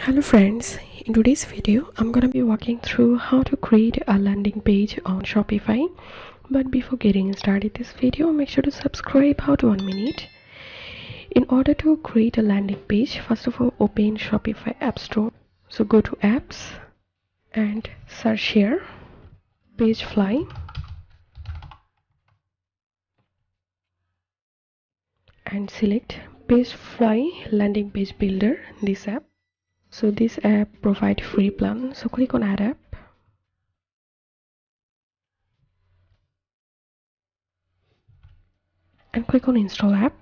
Hello friends, in today's video I'm gonna be walking through how to create a landing page on Shopify. But before getting started this video, make sure to subscribe. How to 1 minute. In order to create a landing page, first of all open Shopify App Store. So go to apps and search here Pagefly and select Pagefly Landing Page Builder, this app. So this app provides free plan, so click on add app and click on install app.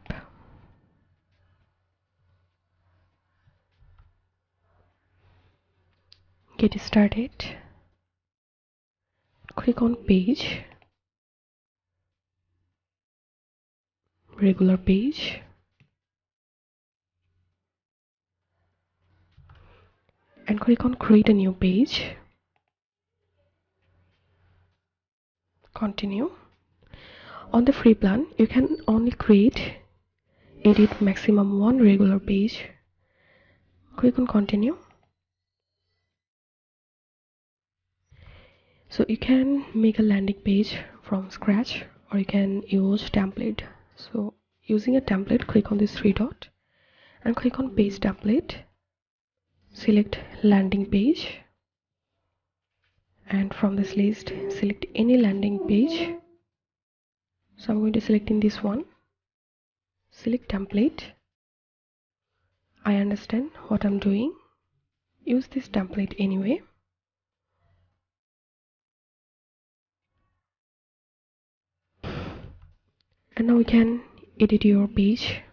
Get started. Click on page, regular page, and click on create a new page. Continue. On the free plan you can only edit maximum one regular page. Click on continue. So you can make a landing page from scratch or you can use template. So using a template, click on this three dot and click on page template. Select landing page and from this list select any landing page. So I'm going to select in this one. Select template. I understand what I'm doing. Use this template anyway. And now we can edit your page.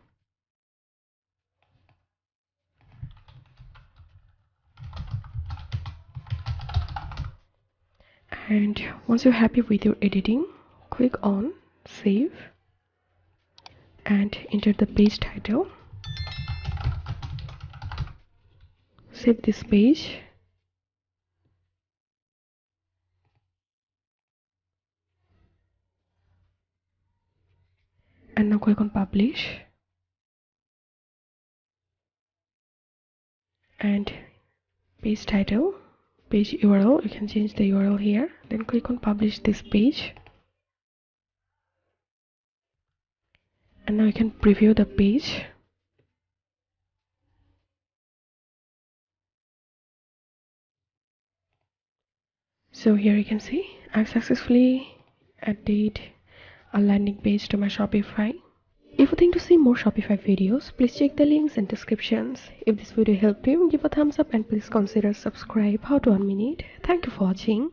And once you're happy with your editing, click on save and enter the page title. Save this page. And now click on publish. And page title, page URL, you can change the URL here. Then click on publish this page. And now you can preview the page. So here you can see I've successfully added a landing page to my Shopify. If you think to see more Shopify videos, please check the links and descriptions. If this video helped you, give a thumbs up and please consider subscribe. How to 1 minute. Thank you for watching.